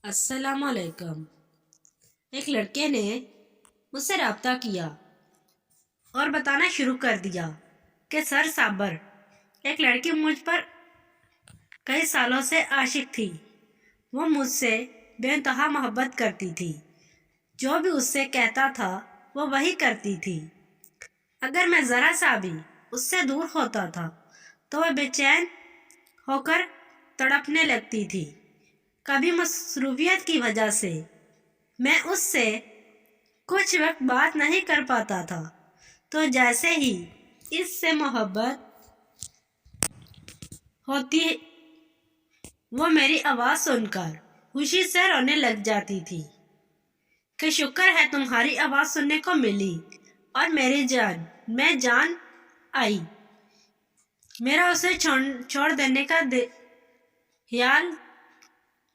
السلام علیکم۔ ایک لڑکے نے مجھ سے رابطہ کیا اور بتانا شروع کر دیا کہ سر صابر، ایک لڑکی مجھ پر کئی سالوں سے عاشق تھی۔ وہ مجھ سے بے انتہا محبت کرتی تھی۔ جو بھی اس سے کہتا تھا وہ وہی کرتی تھی۔ اگر میں ذرا سا بھی اس سے دور ہوتا تھا تو وہ بے چین ہو کر تڑپنے لگتی تھی۔ کبھی مصروفیت کی وجہ سے میں اس سے کچھ وقت بات نہیں کر پاتا تھا، تو جیسے ہی اس سے محبت ہوتی وہ میری آواز سن کر خوشی سے رونے لگ جاتی تھی کہ شکر ہے تمہاری آواز سننے کو ملی اور میری جان میں جان آئی۔ میرا اسے چھوڑ دینے کا خیال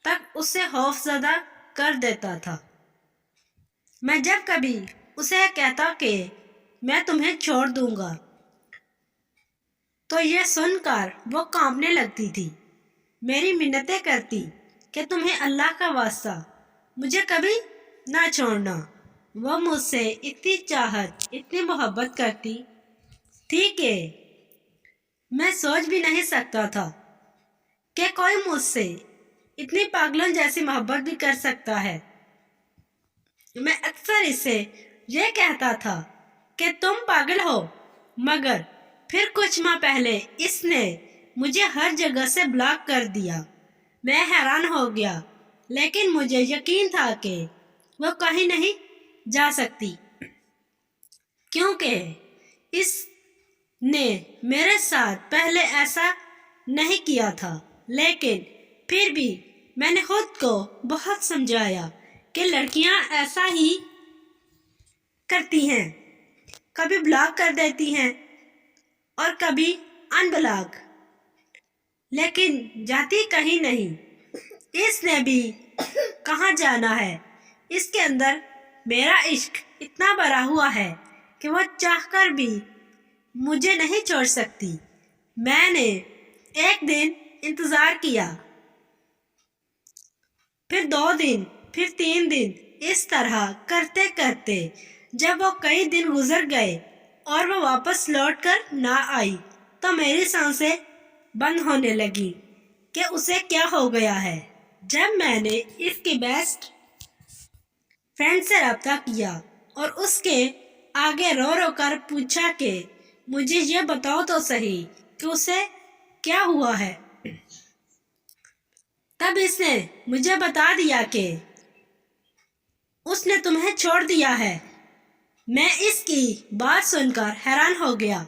تک اسے خوف زدہ کر دیتا تھا۔ میں جب کبھی اسے کہتا کہ میں تمہیں چھوڑ دوں گا تو یہ سن کر وہ کانپنے لگتی تھی، میری منتیں کرتی کہ تمہیں اللہ کا واسطہ مجھے کبھی نہ چھوڑنا۔ وہ مجھ سے اتنی چاہت، اتنی محبت کرتی تھی کہ میں سوچ بھی نہیں سکتا تھا کہ کوئی مجھ سے اتنی پاگلوں جیسی محبت بھی کر سکتا ہے۔ میں اکثر اسے یہ کہتا تھا کہ تم پاگل ہو، مگر پھر کچھ ماہ پہلے اس نے مجھے ہر جگہ سے بلاک کر دیا۔ میں حیران ہو گیا، لیکن مجھے یقین تھا کہ وہ کہیں نہیں جا سکتی، کیونکہ اس نے میرے ساتھ پہلے ایسا نہیں کیا تھا۔ لیکن پھر بھی میں نے خود کو بہت سمجھایا کہ لڑکیاں ایسا ہی کرتی ہیں، کبھی بلاک کر دیتی ہیں اور کبھی ان بلاک، لیکن جاتی کہیں نہیں۔ اس نے بھی کہاں جانا ہے، اس کے اندر میرا عشق اتنا بھرا ہوا ہے کہ وہ چاہ کر بھی مجھے نہیں چھوڑ سکتی۔ میں نے ایک دن انتظار کیا، پھر 2 دن، پھر 3 دن، اس طرح کرتے کرتے جب وہ کئی دن گزر گئے اور وہ واپس لوٹ کر نہ آئی تو میری سانسیں بند ہونے لگی کہ اسے کیا ہو گیا ہے۔ جب میں نے اس کی بیسٹ فرینڈ سے رابطہ کیا اور اس کے آگے رو رو کر پوچھا کہ مجھے یہ بتاؤ تو صحیح کہ اسے کیا ہوا ہے، تب اس نے مجھے بتا دیا کہ اس نے تمہیں چھوڑ دیا ہے۔ میں اس کی بات سن کر حیران ہو گیا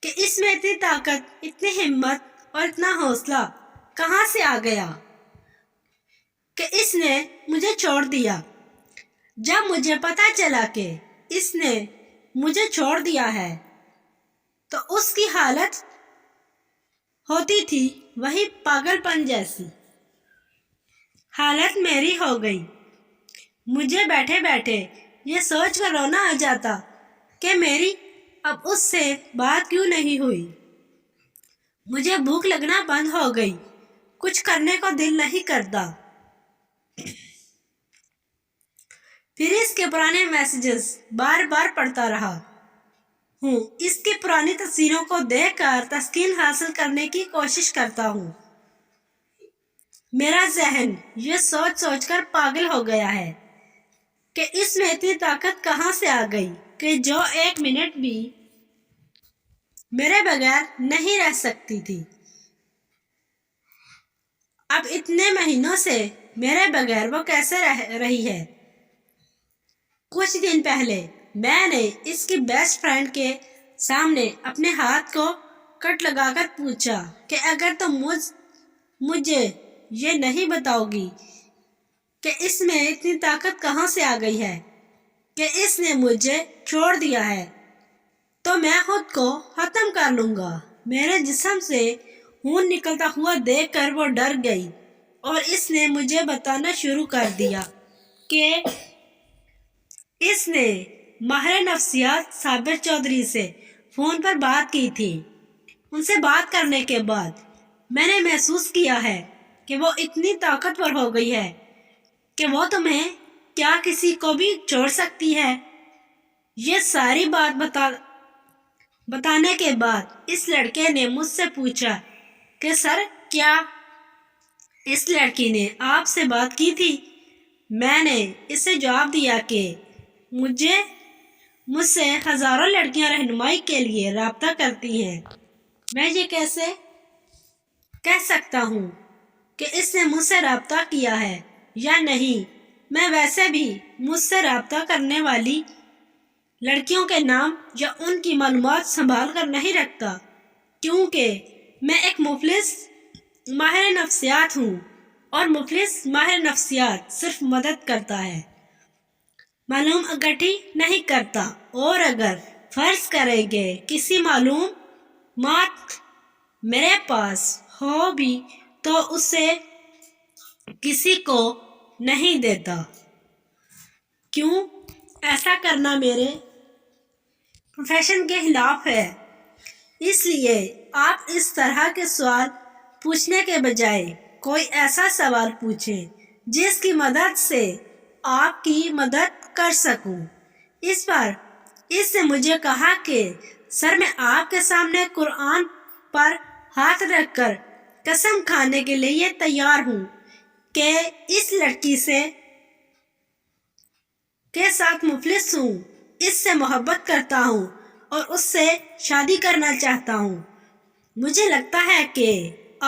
کہ اس میں اتنی طاقت، اتنی ہمت اور اتنا حوصلہ کہاں سے آ گیا کہ اس نے مجھے چھوڑ دیا۔ جب مجھے پتا چلا کہ اس نے مجھے چھوڑ دیا ہے تو اس کی حالت ہوتی تھی وہی پاگل پن جیسی حالت میری ہو گئی۔ مجھے بیٹھے بیٹھے یہ سوچ کر رونا آ جاتا کہ میری اب اس سے بات کیوں نہیں ہوئی۔ مجھے بھوک لگنا بند ہو گئی، کچھ کرنے کو دل نہیں کرتا۔ پھر اس کے پرانے میسیجز بار بار پڑھتا رہا ہوں، اس کی پرانی تصویروں کو دیکھ کر تسکین حاصل کرنے کی کوشش کرتا ہوں۔ میرا ذہن یہ سوچ سوچ کر پاگل ہو گیا ہے کہ اس میں اتنی طاقت کہاں سے آ گئی کہ جو 1 منٹ بھی میرے بغیر نہیں رہ سکتی تھی، اب اتنے مہینوں سے میرے بغیر وہ کیسے رہی ہے۔ کچھ دن پہلے میں نے اس کی بیسٹ فرینڈ کے سامنے اپنے ہاتھ کو کٹ لگا کر پوچھا کہ اگر تم مجھے یہ نہیں بتاؤ گی کہ اس میں اتنی طاقت کہاں سے آ گئی ہے کہ اس نے مجھے چھوڑ دیا ہے تو میں خود کو ختم کر لوں گا۔ میرے جسم سے خون نکلتا ہوا دیکھ کر وہ ڈر گئی اور اس نے مجھے بتانا شروع کر دیا کہ اس نے ماہر نفسیات صابر چودھری سے فون پر بات کی تھی۔ ان سے بات کرنے کے بعد میں نے محسوس کیا ہے کہ وہ اتنی طاقتور ہو گئی ہے کہ وہ تمہیں کیا کسی کو بھی چھوڑ سکتی ہے؟ یہ ساری بات بتانے کے بعد اس لڑکے نے مجھ سے پوچھا کہ سر کیا اس لڑکی نے آپ سے بات کی تھی؟ میں نے اسے جواب دیا کہ مجھ سے ہزاروں لڑکیاں رہنمائی کے لیے رابطہ کرتی ہیں، میں یہ کیسے کہہ سکتا ہوں کہ اس نے مجھ سے رابطہ کیا ہے یا نہیں؟ میں ویسے بھی مجھ سے رابطہ کرنے والی لڑکیوں کے نام یا ان کی معلومات سنبھال کر نہیں رکھتا، کیونکہ میں ایک مفلس ماہر نفسیات ہوں، اور مفلس ماہر نفسیات صرف مدد کرتا ہے، معلوم اکٹھی نہیں کرتا۔ اور اگر فرض کریں کہ کسی معلومات میرے پاس ہو بھی تو اسے کسی کو نہیں دیتا، کیوں؟ ایسا کرنا میرے پروفیشن کے خلاف ہے۔ اس لیے آپ اس طرح کے سوال پوچھنے کے بجائے کوئی ایسا سوال پوچھیں جس کی مدد سے آپ کی مدد کر سکوں۔ اس پر اس نے مجھے کہا کہ سر میں آپ کے سامنے قرآن پر ہاتھ رکھ کر قسم کھانے کے لیے تیار ہوں کہ اس لڑکی کے ساتھ مفلس ہوں، اس سے محبت کرتا ہوں اور اس سے شادی کرنا چاہتا ہوں۔ مجھے لگتا ہے کہ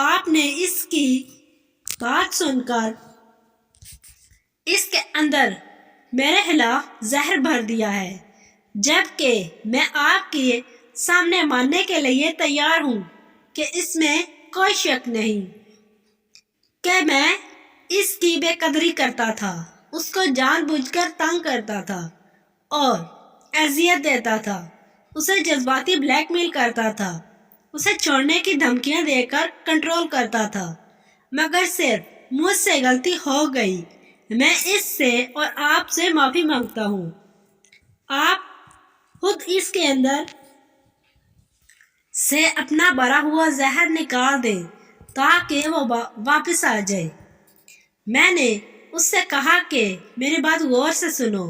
آپ نے اس کی بات سن کر اس کے اندر میرے خلاف زہر بھر دیا ہے، جبکہ میں آپ کے سامنے ماننے کے لیے تیار ہوں کہ اس میں کوئی شک نہیں کہ میں اس کی بے قدری کرتا تھا، اس کو جان بوجھ کر تنگ کرتا تھا اور اذیت دیتا تھا، اسے جذباتی بلیک میل کرتا تھا، اسے چھوڑنے کی دھمکیاں دے کر کنٹرول کرتا تھا، مگر صرف مجھ سے غلطی ہو گئی۔ میں اس سے اور آپ سے معافی مانگتا ہوں۔ آپ خود اس کے اندر سے اپنا بھرا ہوا زہر نکال دیں تاکہ وہ واپس آ جائے۔ میں نے اس سے کہا کہ میری بات غور سے سنو،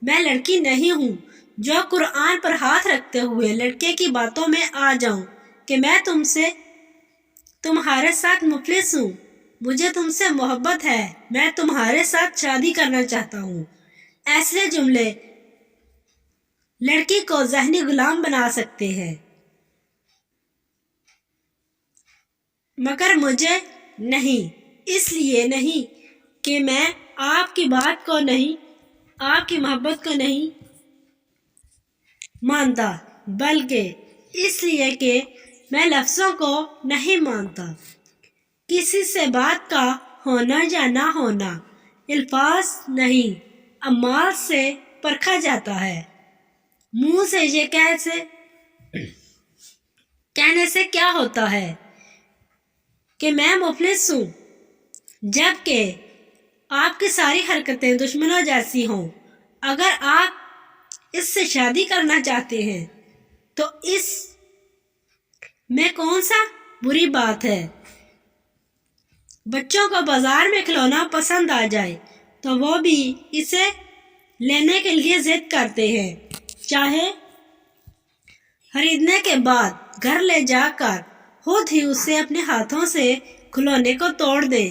میں لڑکی نہیں ہوں جو قرآن پر ہاتھ رکھتے ہوئے لڑکے کی باتوں میں آ جاؤں کہ میں تمہارے ساتھ مفلس ہوں، مجھے تم سے محبت ہے، میں تمہارے ساتھ شادی کرنا چاہتا ہوں۔ ایسے جملے لڑکی کو ذہنی غلام بنا سکتے ہیں، مگر مجھے نہیں، اس لیے نہیں کہ میں آپ کی بات کو نہیں، آپ کی محبت کو نہیں مانتا، بلکہ اس لیے کہ میں لفظوں کو نہیں مانتا۔ کسی سے بات کا ہونا یا نہ ہونا الفاظ نہیں، اعمال سے پرکھا جاتا ہے۔ منہ سے یہ کہنے سے کیا ہوتا ہے کہ میں مفلس ہوں، جبکہ آپ کی ساری حرکتیں دشمنوں جیسی ہوں۔ اگر آپ اس سے شادی کرنا چاہتے ہیں تو اس میں کون سا بری بات ہے؟ بچوں کو بازار میں کھلونا پسند آ جائے تو وہ بھی اسے لینے کے لیے ضد کرتے ہیں، چاہے خریدنے کے بعد گھر لے جا کر خود ہی اسے اپنے ہاتھوں سے کھلونے کو توڑ دیں۔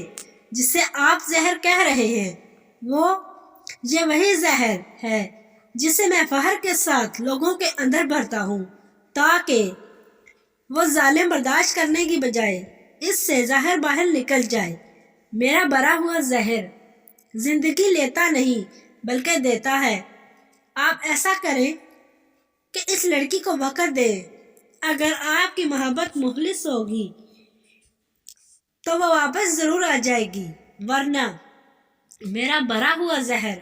جسے آپ زہر کہہ رہے ہیں، یہ وہی زہر ہے جسے میں فخر کے ساتھ لوگوں کے اندر بھرتا ہوں تاکہ وہ ظالم برداشت کرنے کی بجائے اس سے زہر باہر نکل جائے۔ میرا بھرا ہوا زہر زندگی لیتا نہیں بلکہ دیتا ہے۔ آپ ایسا کریں کہ اس لڑکی کو وقت دیں، اگر آپ کی محبت مخلص ہوگی تو وہ واپس ضرور آ جائے گی، ورنہ میرا بھرا ہوا زہر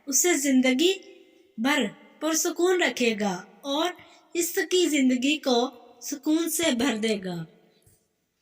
اسے زندگی بھر پرسکون رکھے گا اور اس کی زندگی کو سکون سے بھر دے گا۔